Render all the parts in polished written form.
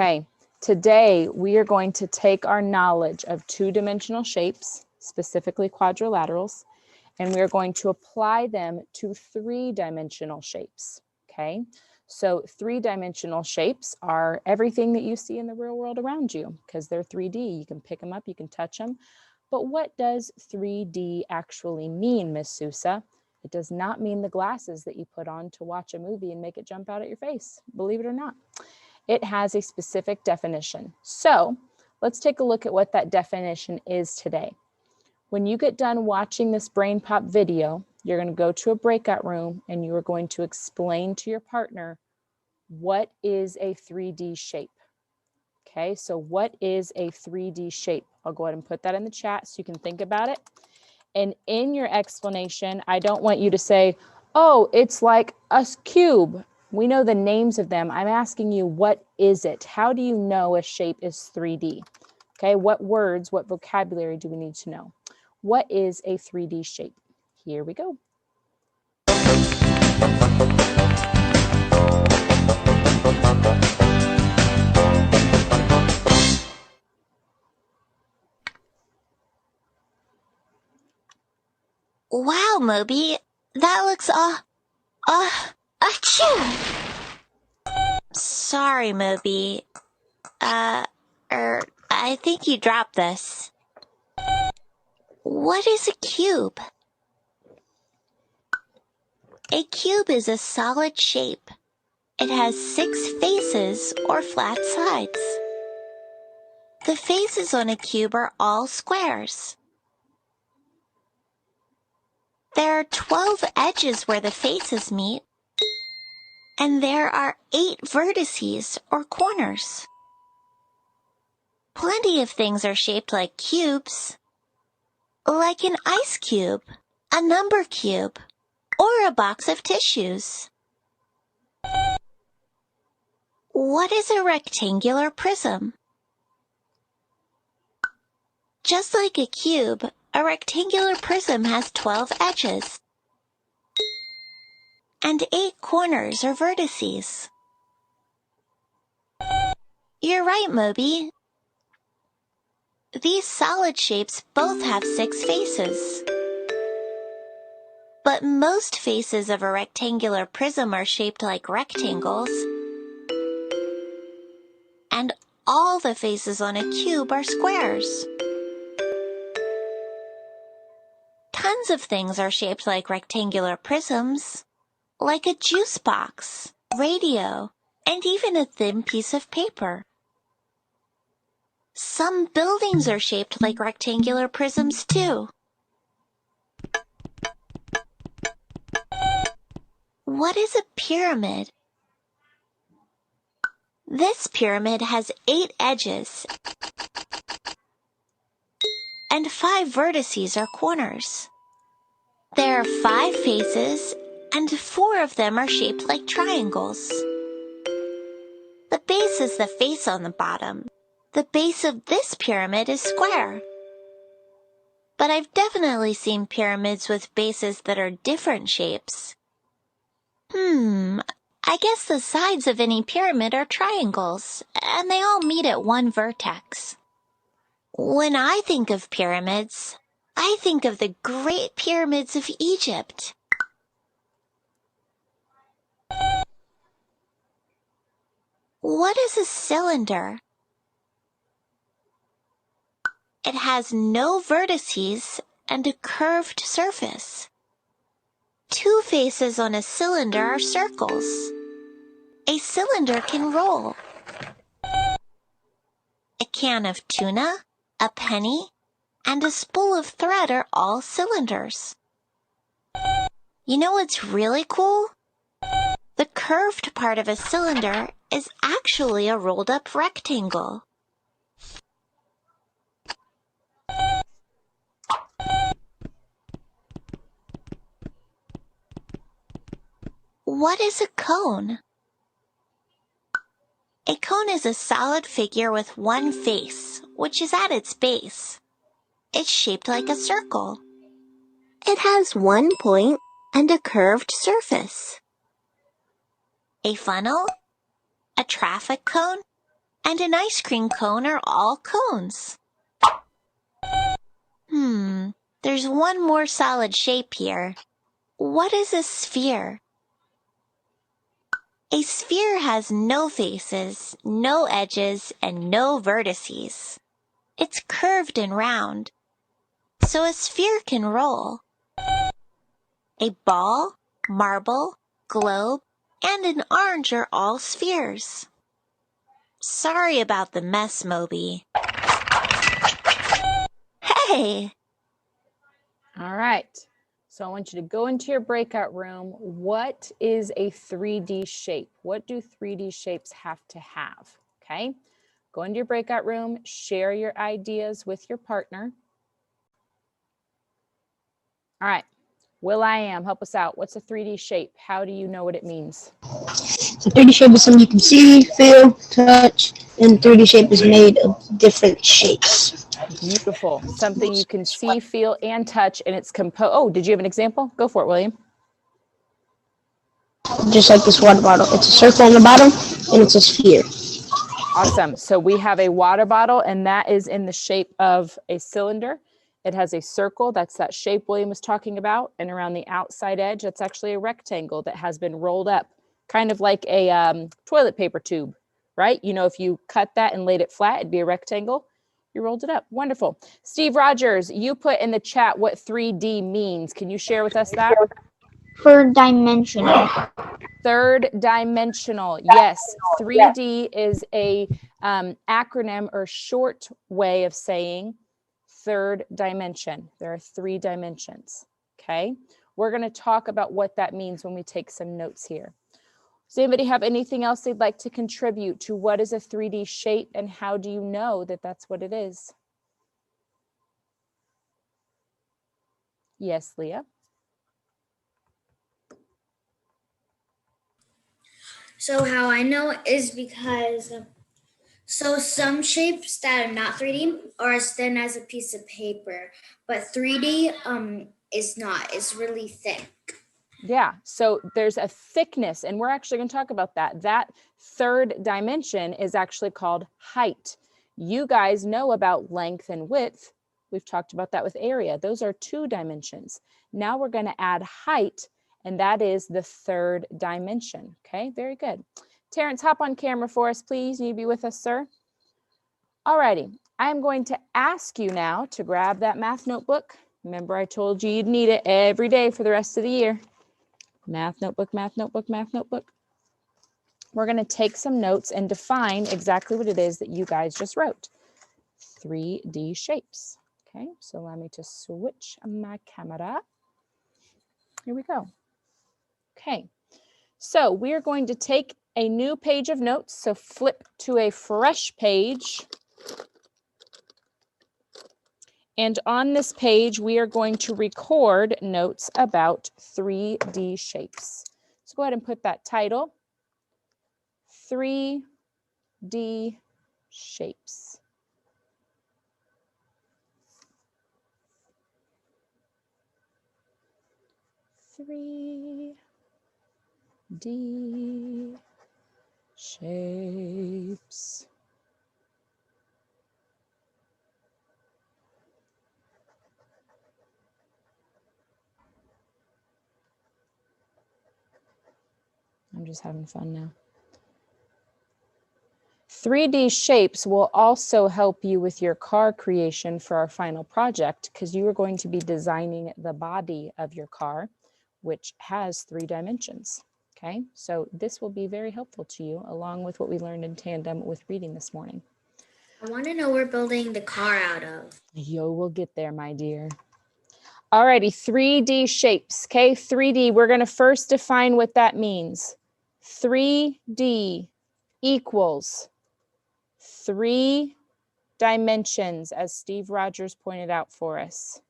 Okay, today we are going to take our knowledge of two-dimensional shapes, specifically quadrilaterals, and we are going to apply them to three-dimensional shapes, okay? So three-dimensional shapes are everything that you see in the real world around you because they're 3D. You can pick them up, you can touch them. But what does 3D actually mean, Miss Sousa? It does not mean the glasses that you put on to watch a movie and make it jump out at your face, believe it or not. It has a specific definition. So let's take a look at what that definition is today. When you get done watching this Brain Pop video, you're going to go to a breakout room and you are going to explain to your partner what is a 3D shape. Okay, so what is a 3D shape? I'll go ahead and put that in the chat so you can think about it. And in your explanation, I don't want you to say, oh, it's like a cube. We know the names of them. I'm asking you, what is it? How do you know a shape is 3D? Okay, what words, what vocabulary do we need to know? What is a 3D shape? Here we go. Wow, Moby, that looks, achoo! Sorry, Moby. I think you dropped this. What is a cube? A cube is a solid shape. It has 6 faces or flat sides. The faces on a cube are all squares. There are 12 edges where the faces meet, and there are 8 vertices or corners. Plenty of things are shaped like cubes, like an ice cube, a number cube, or a box of tissues. What is a rectangular prism? Just like a cube, a rectangular prism has 12 edges and 8 corners or vertices. You're right, Moby. These solid shapes both have 6 faces. But most faces of a rectangular prism are shaped like rectangles, and all the faces on a cube are squares. Tons of things are shaped like rectangular prisms, like a juice box, radio, and even a thin piece of paper. Some buildings are shaped like rectangular prisms too. What is a pyramid? This pyramid has 8 edges and 5 vertices or corners. There are 5 faces, and 4 of them are shaped like triangles. The base is the face on the bottom. The base of this pyramid is square. But I've definitely seen pyramids with bases that are different shapes. I guess the sides of any pyramid are triangles, and they all meet at one vertex. When I think of pyramids, I think of the Great Pyramids of Egypt. What is a cylinder? It has no vertices and a curved surface. 2 faces on a cylinder are circles. A cylinder can roll. A can of tuna, a penny, and a spool of thread are all cylinders. You know what's really cool? The curved part of a cylinder is actually a rolled-up rectangle. What is a cone? A cone is a solid figure with one face, which is at its base. It's shaped like a circle. It has one point and a curved surface. A funnel? A traffic cone? and an ice cream cone are all cones. There's one more solid shape here. What is a sphere? A sphere has no faces, no edges, and no vertices. It's curved and round, so a sphere can roll. A ball, marble, globe, and an orange are all spheres. Sorry about the mess, Moby. Hey! All right. So I want you to go into your breakout room. What is a 3D shape? What do 3D shapes have to have? Okay. Go into your breakout room, share your ideas with your partner. All right. Will.i.am, help us out. What's a 3D shape? How do you know what it means? So 3D shape is something you can see, feel, touch, and 3D shape is made of different shapes. Beautiful. Something you can see, feel, and touch, and it's composed. Oh, did you have an example? Go for it, William. Just like this water bottle. It's a circle on the bottom, and it's a sphere. Awesome. So we have a water bottle, and that is in the shape of a cylinder. It has a circle. That's that shape William was talking about. And around the outside edge, that's actually a rectangle that has been rolled up, kind of like a toilet paper tube, right? You know, if you cut that and laid it flat, it'd be a rectangle. You rolled it up. Wonderful. Steve Rogers, you put in the chat what 3D means. Can you share with us that? Third dimensional. Third dimensional. Yes, 3D is a acronym or short way of saying third dimension. There are 3 dimensions. Okay, we're going to talk about what that means when we take some notes here. Does anybody have anything else they'd like to contribute to what is a 3D shape and how do you know that that's what it is? Yes, Leah. So how I know is because so some shapes that are not 3D are as thin as a piece of paper, but 3D is not. It's really thick. Yeah, so there's a thickness, and we're actually going to talk about that. That third dimension is actually called height. You guys know about length and width. We've talked about that with area. Those are 2 dimensions. Now we're going to add height, and that is the third dimension. Okay, very good. Terrence, hop on camera for us, please. You need to be with us, sir. All righty. I'm going to ask you now to grab that math notebook. Remember, I told you you'd need it every day for the rest of the year. Math notebook, math notebook, math notebook. We're going to take some notes and define exactly what it is that you guys just wrote. 3D shapes. Okay, so allow me to switch my camera. Here we go. Okay, so we are going to take a new page of notes. So flip to a fresh page. And on this page, we are going to record notes about 3D shapes. So go ahead and put that title, 3D shapes. Three D shapes. I'm just having fun now. 3D shapes will also help you with your car creation for our final project because you are going to be designing the body of your car, which has 3 dimensions. Okay, so this will be very helpful to you along with what we learned in tandem with reading this morning. I want to know where we're building the car out of. Yo, we'll get there, my dear. Alrighty, 3D shapes. Okay, 3D, we're going to first define what that means. 3D equals 3 dimensions, as Steve Rogers pointed out for us.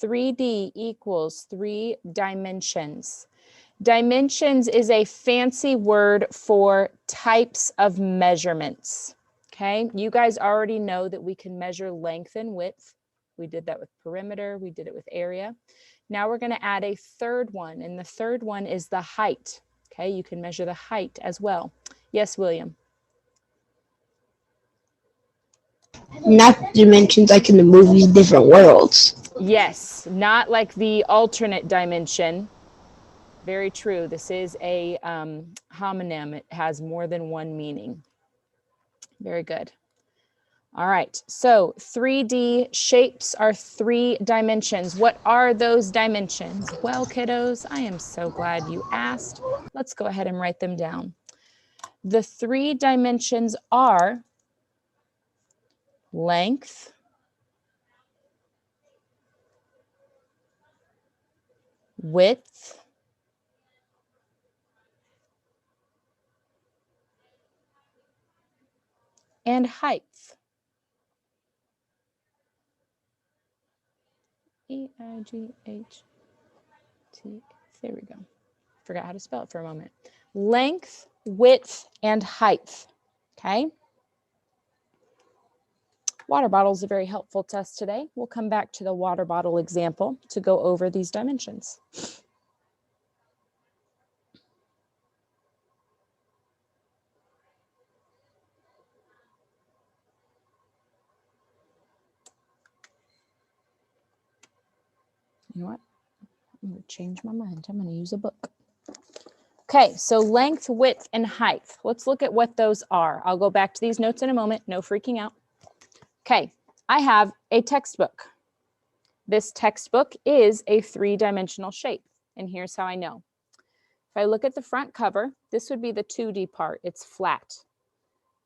3D equals 3 dimensions. Dimensions is a fancy word for types of measurements. Okay, you guys already know that we can measure length and width. We did that with perimeter, we did it with area. Now we're going to add a third one, and the third one is the height. Okay, you can measure the height as well. Yes, William. Not dimensions like in the movies, different worlds. Yes, not like the alternate dimension. Very true. This is a homonym. It has more than one meaning. Very good. All right, so 3D shapes are 3 dimensions. What are those dimensions? Well, kiddos, I am so glad you asked. Let's go ahead and write them down. The 3 dimensions are length, width, and height. E-I-G-H-T. There we go. Forgot how to spell it for a moment. Length, width, and height. Okay. Water bottle is a very helpful test today. We'll come back to the water bottle example to go over these dimensions. You know what? I'm going to change my mind. I'm going to use a book. Okay, so length, width, and height. Let's look at what those are. I'll go back to these notes in a moment. No freaking out. Okay, I have a textbook. This textbook is a 3-dimensional shape, and here's how I know. If I look at the front cover, this would be the 2D part. It's flat,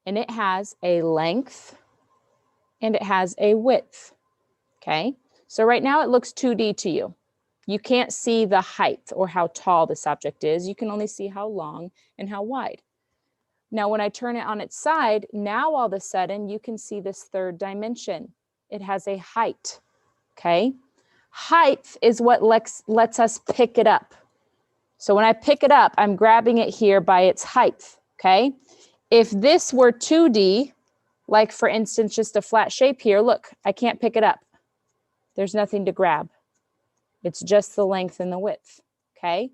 and it has a length, and it has a width. Okay, so right now it looks 2D to you. You can't see the height or how tall this object is. You can only see how long and how wide. Now, when I turn it on its side, now all of a sudden you can see this 3rd dimension. It has a height, okay? Height is what lets us pick it up. So when I pick it up, I'm grabbing it here by its height, okay? If this were 2D, like for instance, just a flat shape here, look, I can't pick it up. There's nothing to grab. It's just the length and the width, okay?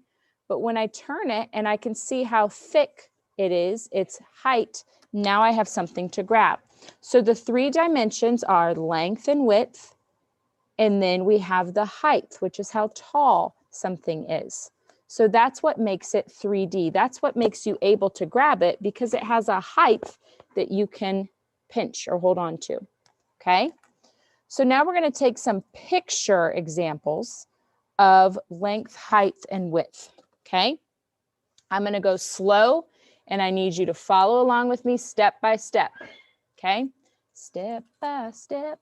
But when I turn it and I can see how thick it is, its height, now I have something to grab. So the 3 dimensions are length and width, and then we have the height, which is how tall something is. So that's what makes it 3D. That's what makes you able to grab it, because it has a height that you can pinch or hold on to, okay? So now we're going to take some picture examples of length, height, and width, okay? I'm going to go slow, and I need you to follow along with me step by step, okay? Step by step,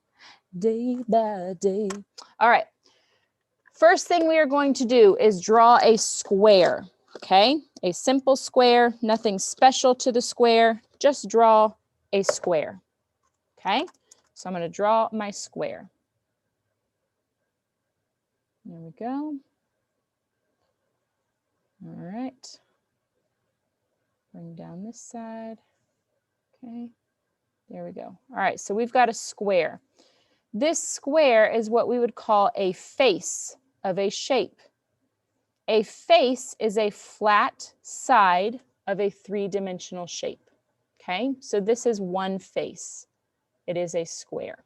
day by day. All right. First thing we are going to do is draw a square, okay? A simple square, nothing special to the square, just draw a square, okay? So I'm going to draw my square. There we go. All right. Bring down this side. Okay. There we go. All right. So we've got a square. This square is what we would call a face of a shape. A face is a flat side of a 3-dimensional shape. Okay. So this is one face. It is a square.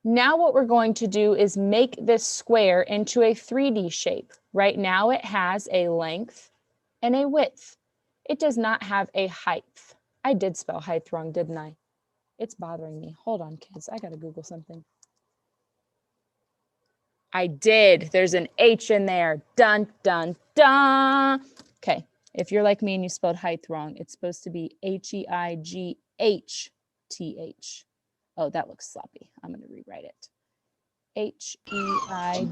Now what we're going to do is make this square into a 3D shape. Right now it has a length and a width. It does not have a height. I did spell height wrong, didn't I? It's bothering me. Hold on, kids. I got to Google something. I did. There's an H in there. Dun, dun, dun. Okay. If you're like me and you spelled height wrong, it's supposed to be H-E-I-G-H-T-H. Oh, that looks sloppy. I'm going to rewrite it. H-E-I-G-H-T-H.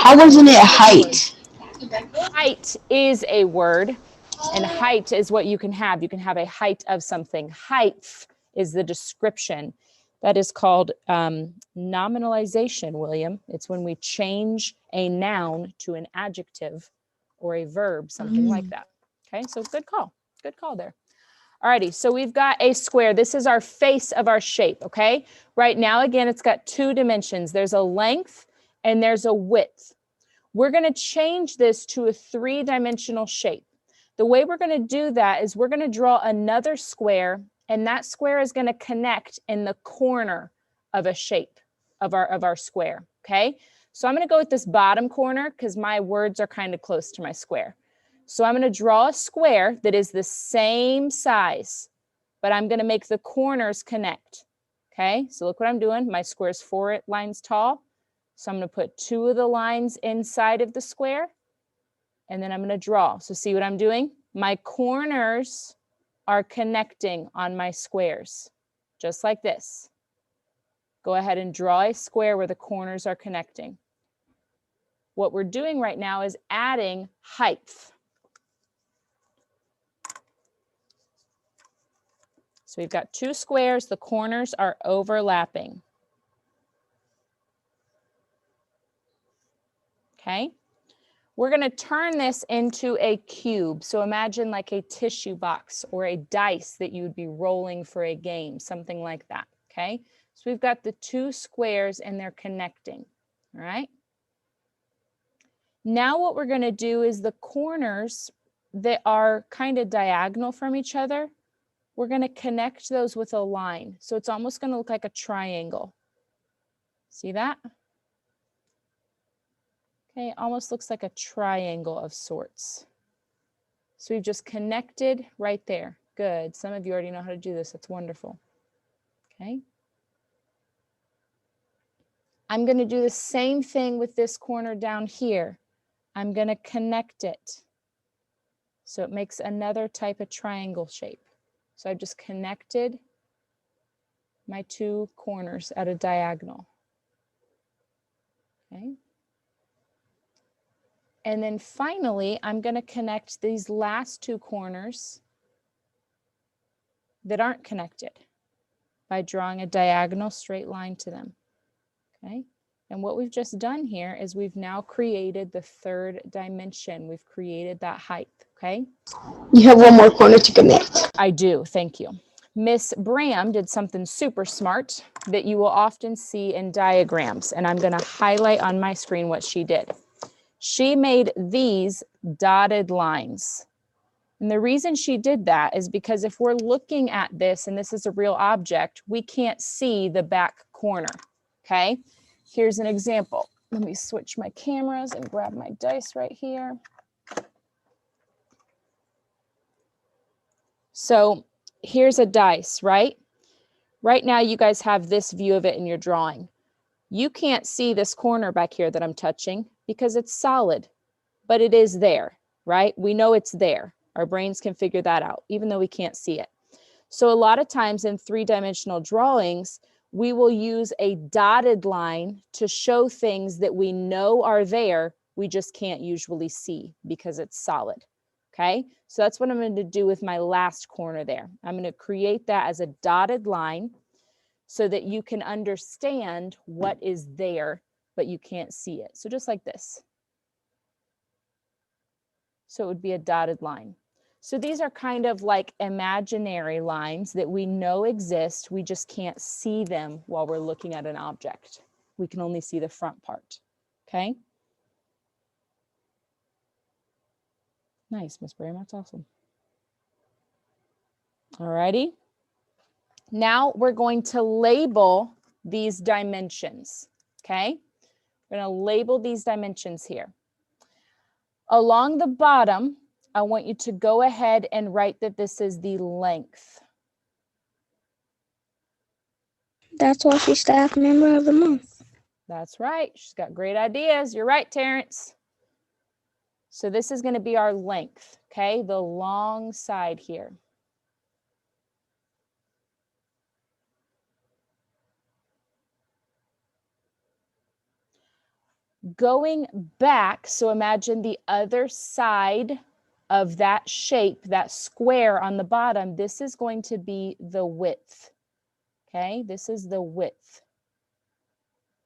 How wasn't it height? Height is a word, and height is what you can have. You can have a height of something. Height is the description. That is called nominalization, William. It's when we change a noun to an adjective or a verb, something like that. Okay, so good call. Good call there. Alrighty, so we've got a square. This is our face of our shape, okay? Right now, again, it's got 2 dimensions. There's a length and there's a width. We're going to change this to a 3-dimensional shape. The way we're going to do that is we're going to draw another square, and that square is going to connect in the corner of a shape of our square, okay? So I'm going to go with this bottom corner because my words are kind of close to my square. So I'm going to draw a square that is the same size, but I'm going to make the corners connect, okay? So look what I'm doing. My square is 4 lines tall. So I'm going to put 2 of the lines inside of the square, and then I'm going to draw. So see what I'm doing? My corners are connecting on my squares, just like this. Go ahead and draw a square where the corners are connecting. What we're doing right now is adding height. So we've got 2 squares, the corners are overlapping. Okay, we're going to turn this into a cube. So imagine like a tissue box or a dice that you would be rolling for a game, something like that. Okay, so we've got the 2 squares and they're connecting. All right. Now what we're going to do is the corners that are kind of diagonal from each other, we're going to connect those with a line. So it's almost going to look like a triangle. See that? Okay, almost looks like a triangle of sorts. So we've just connected right there. Good. Some of you already know how to do this. That's wonderful. Okay. I'm going to do the same thing with this corner down here. I'm going to connect it. So it makes another type of triangle shape. So I've just connected my 2 corners at a diagonal. Okay. And then finally, I'm going to connect these last 2 corners that aren't connected by drawing a diagonal straight line to them. Okay. And what we've just done here is we've now created the 3rd dimension. We've created that height. Okay. You have one more corner to connect. I do. Thank you. Miss Bram did something super smart that you will often see in diagrams. And I'm going to highlight on my screen what she did. She made these dotted lines. And the reason she did that is because if we're looking at this and this is a real object, we can't see the back corner. Okay. Here's an example. Let me switch my cameras and grab my dice right here. So here's a dice, right? Right now you guys have this view of it in your drawing. You can't see this corner back here that I'm touching because it's solid, but it is there, right? We know it's there. Our brains can figure that out, even though we can't see it. So a lot of times in 3-dimensional drawings, we will use a dotted line to show things that we know are there, we just can't usually see because it's solid. Okay, so that's what I'm going to do with my last corner there. I'm going to create that as a dotted line so that you can understand what is there, but you can't see it. So just like this. So it would be a dotted line. So these are kind of like imaginary lines that we know exist. We just can't see them while we're looking at an object. We can only see the front part. Okay. Nice, Miss Bram, that's awesome. All righty. Now we're going to label these dimensions. Okay. We're going to label these dimensions here. Along the bottom, I want you to go ahead and write that this is the length. That's why she's staff member of the month. That's right. She's got great ideas. You're right, Terrence. So this is going to be our length, okay? The long side here. Going back, so imagine the other side of that shape, that square on the bottom, this is going to be the width, okay? This is the width.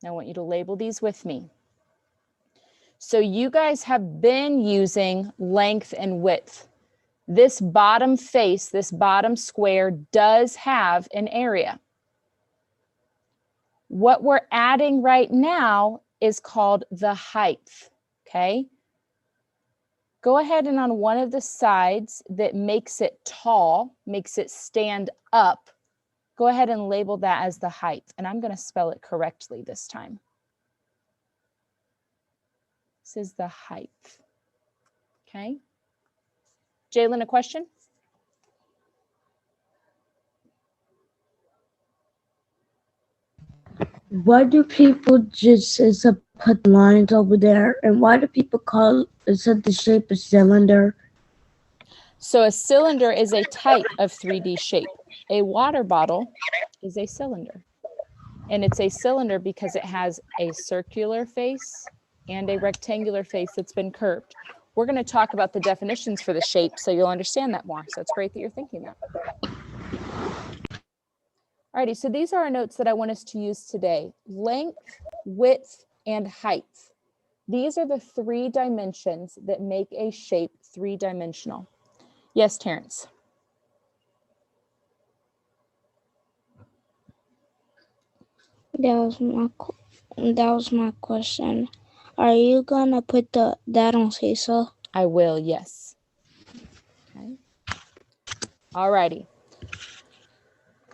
Now I want you to label these with me. So you guys have been using length and width. This bottom face, this bottom square does have an area. What we're adding right now is called the height, okay? Go ahead and on one of the sides that makes it tall, makes it stand up, go ahead and label that as the height. And I'm going to spell it correctly this time. This is the height. Okay. Jalen, a question? Why do people just put lines over there? And why do people call the shape a cylinder? So a cylinder is a type of 3D shape. A water bottle is a cylinder. And it's a cylinder because it has a circular face and a rectangular face that's been curved. We're going to talk about the definitions for the shape so you'll understand that more. So it's great that you're thinking that. Alrighty, so these are our notes that I want us to use today. Length, width, and height. These are the 3 dimensions that make a shape 3-dimensional. Yes, Terrence. That was my question. Are you gonna put that on Seesaw? I will, yes. Okay. Alrighty.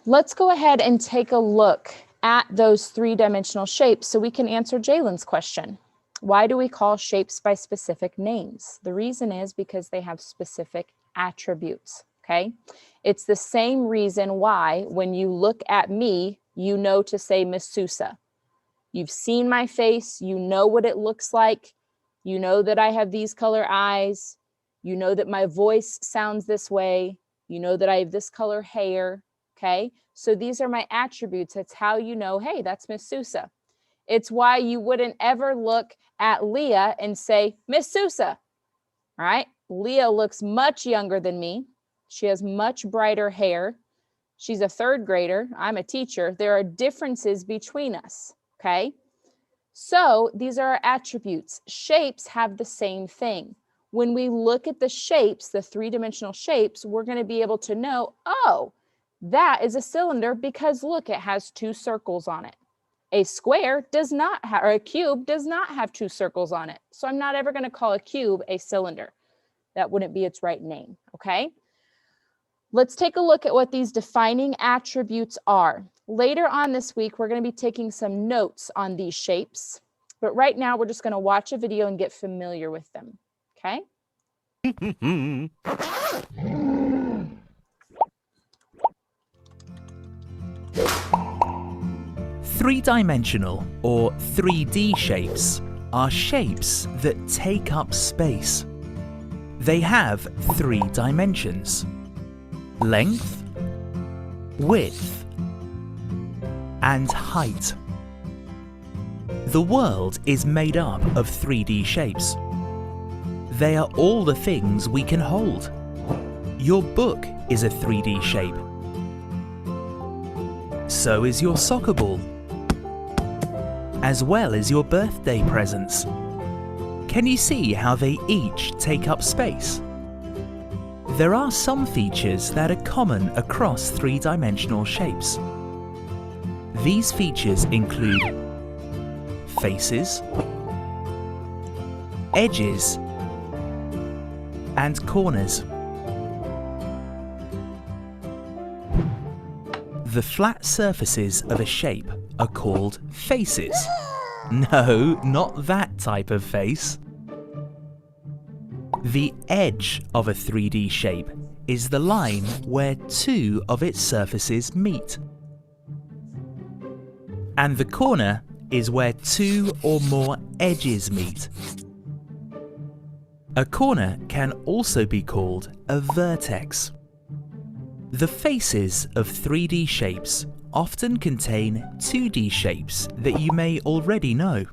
Let's go ahead and take a look at those 3-dimensional shapes so we can answer Jalen's question. Why do we call shapes by specific names? The reason is because they have specific attributes, okay? It's the same reason why when you look at me, you know to say Miss Sousa. You've seen my face, you know what it looks like, you know that I have these color eyes, you know that my voice sounds this way, you know that I have this color hair, okay? So these are my attributes. It's how you know, hey, that's Miss Sousa. It's why you wouldn't ever look at Leah and say, Miss Sousa, all right? Leah looks much younger than me. She has much brighter hair. She's a 3rd grader. I'm a teacher. There are differences between us, okay? So these are our attributes. Shapes have the same thing. When we look at the shapes, the 3-dimensional shapes, we're going to be able to know, oh, that is a cylinder because look, it has 2 circles on it. A square does not have, or a cube does not have 2 circles on it. So I'm not ever going to call a cube a cylinder. That wouldn't be its right name, okay? Let's take a look at what these defining attributes are. Later on this week, we're going to be taking some notes on these shapes, but right now we're just going to watch a video and get familiar with them, okay? 3-dimensional or 3D shapes are shapes that take up space. They have 3 dimensions: length, width, and height. The world is made up of 3D shapes. They are all the things we can hold. Your book is a 3D shape. So is your soccer ball, as well as your birthday presents. Can you see how they each take up space? There are some features that are common across 3-dimensional shapes. These features include faces, edges, and corners. The flat surfaces of a shape are called faces. No, not that type of face. The edge of a 3D shape is the line where 2 of its surfaces meet. And the corner is where 2 or more edges meet. A corner can also be called a vertex. The faces of 3D shapes often contain 2D shapes that you may already know.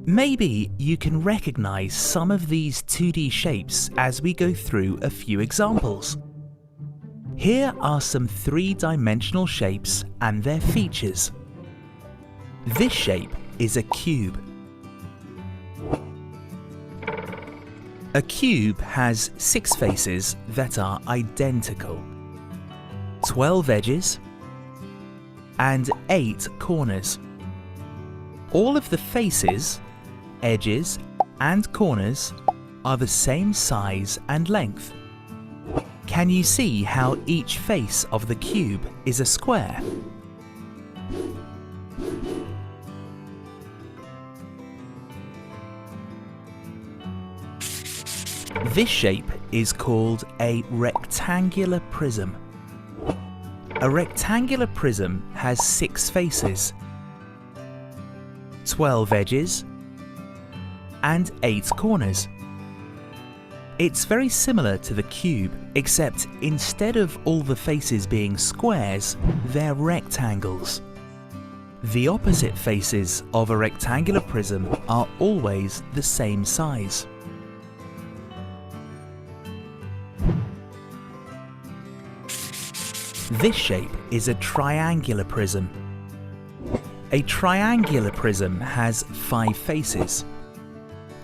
Maybe you can recognize some of these 2D shapes as we go through a few examples. Here are some 3-dimensional shapes and their features. This shape is a cube. A cube has 6 faces that are identical, 12 edges, and 8 corners. All of the faces, edges, and corners are the same size and length. Can you see how each face of the cube is a square? This shape is called a rectangular prism. A rectangular prism has 6 faces, 12 edges, and 8 corners. It's very similar to the cube, except instead of all the faces being squares, they're rectangles. The opposite faces of a rectangular prism are always the same size. This shape is a triangular prism. A triangular prism has 5 faces,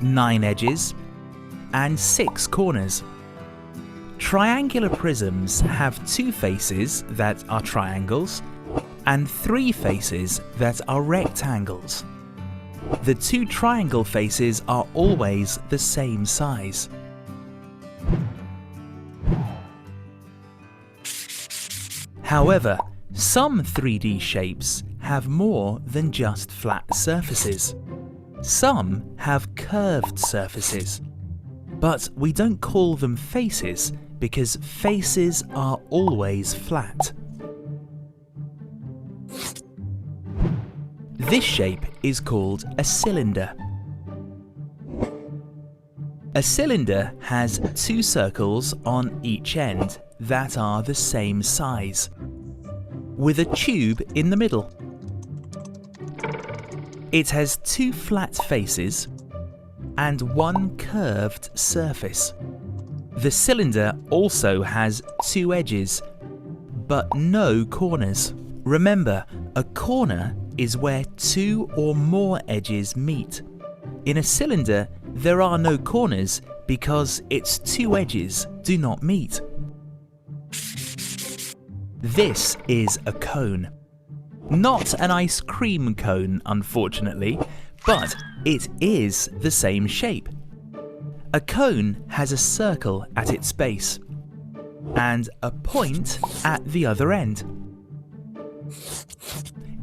9 edges, and 6 corners. Triangular prisms have 2 faces that are triangles and 3 faces that are rectangles. The 2 triangle faces are always the same size. However, some 3D shapes have more than just flat surfaces. Some have curved surfaces. But we don't call them faces because faces are always flat. This shape is called a cylinder. A cylinder has 2 circles on each end that are the same size, with a tube in the middle. It has 2 flat faces and 1 curved surface. The cylinder also has 2 edges, but no corners. Remember, a corner is where 2 or more edges meet. In a cylinder, there are no corners because its 2 edges do not meet. This is a cone. Not an ice cream cone, unfortunately, but it is the same shape. A cone has a circle at its base and a point at the other end.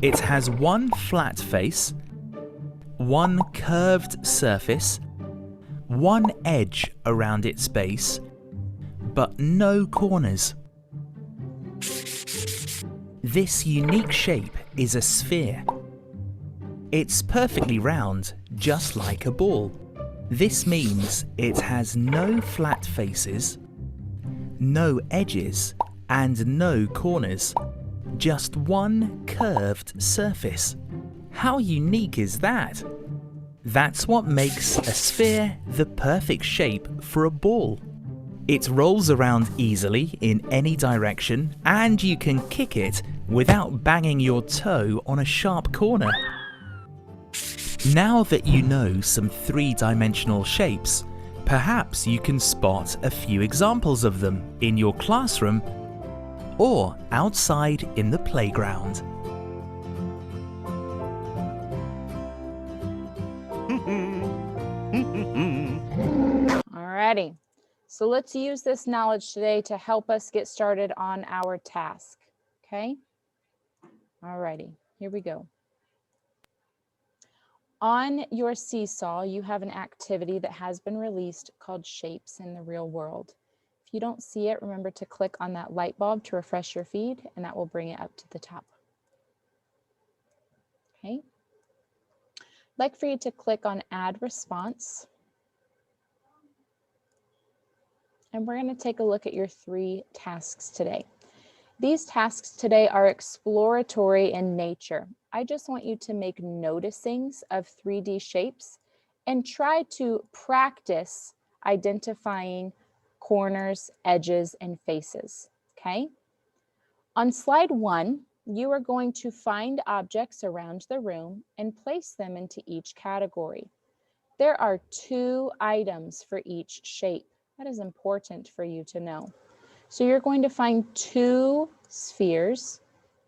It has 1 flat face, 1 curved surface, 1 edge around its base, but no corners. This unique shape is a sphere. It's perfectly round, just like a ball. This means it has no flat faces, no edges, and no corners. Just 1 curved surface. How unique is that? That's what makes a sphere the perfect shape for a ball. It rolls around easily in any direction, and you can kick it without banging your toe on a sharp corner. Now that you know some 3-dimensional shapes, perhaps you can spot a few examples of them in your classroom or outside in the playground. Alrighty, so let's use this knowledge today to help us get started on our task, okay? Alrighty, here we go. On your seesaw, you have an activity that has been released called Shapes in the Real World. If you don't see it, remember to click on that light bulb to refresh your feed, and that will bring it up to the top. Okay. I'd like for you to click on Add Response. And we're going to take a look at your 3 tasks today. These tasks today are exploratory in nature. I just want you to make noticings of 3D shapes and try to practice identifying corners, edges, and faces, okay? On slide 1, you are going to find objects around the room and place them into each category. There are 2 items for each shape. That is important for you to know. So you're going to find 2 spheres,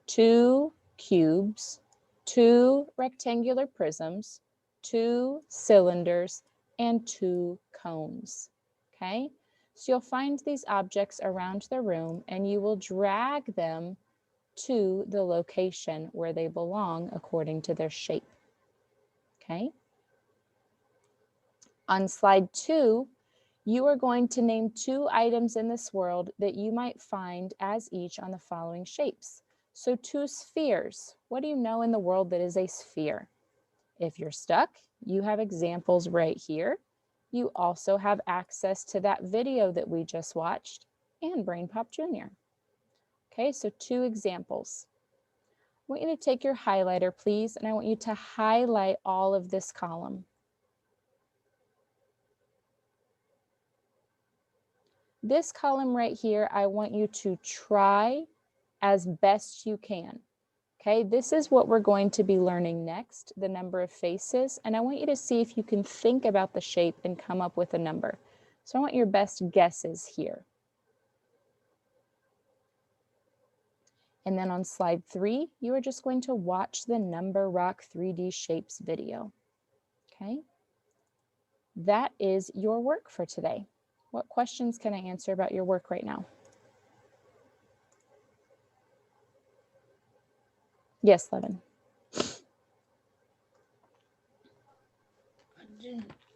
2 cubes, 2 rectangular prisms, 2 cylinders, and 2 cones. Okay, so you'll find these objects around the room and you will drag them to the location where they belong according to their shape. Okay. On slide 2, you are going to name 2 items in this world that you might find as each on the following shapes. So 2 spheres. What do you know in the world that is a sphere? If you're stuck, you have examples right here. You also have access to that video that we just watched and BrainPop Jr. Okay, so 2 examples. I want you to take your highlighter, please, and I want you to highlight all of this column. This column right here, I want you to try as best you can. Okay, this is what we're going to be learning next, the number of faces, and I want you to see if you can think about the shape and come up with a number. So I want your best guesses here. And then on slide 3, you are just going to watch the Number Rock 3D Shapes video. Okay, that is your work for today. What questions can I answer about your work right now? Yes, Levin.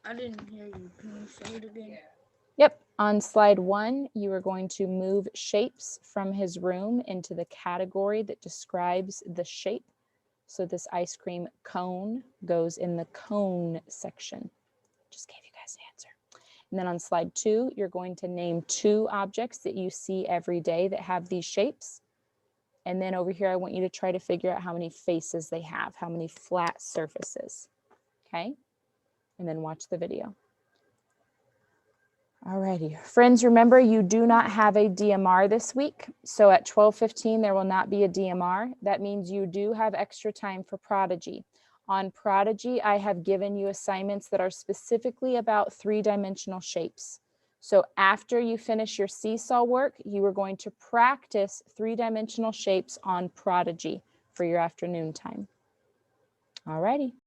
I didn't hear you. Can you say it again? Yep, on slide 1, you are going to move shapes from his room into the category that describes the shape. So this ice cream cone goes in the cone section. Just gave you guys an answer. And then on slide 2, you're going to name 2 objects that you see every day that have these shapes. And then over here, I want you to try to figure out how many faces they have, how many flat surfaces. Okay, and then watch the video. Alrighty, friends, remember you do not have a DMR this week. So at 12:15, there will not be a DMR. That means you do have extra time for Prodigy. On Prodigy, I have given you assignments that are specifically about 3-dimensional shapes. So after you finish your seesaw work, you are going to practice 3-dimensional shapes on Prodigy for your afternoon time. Alrighty.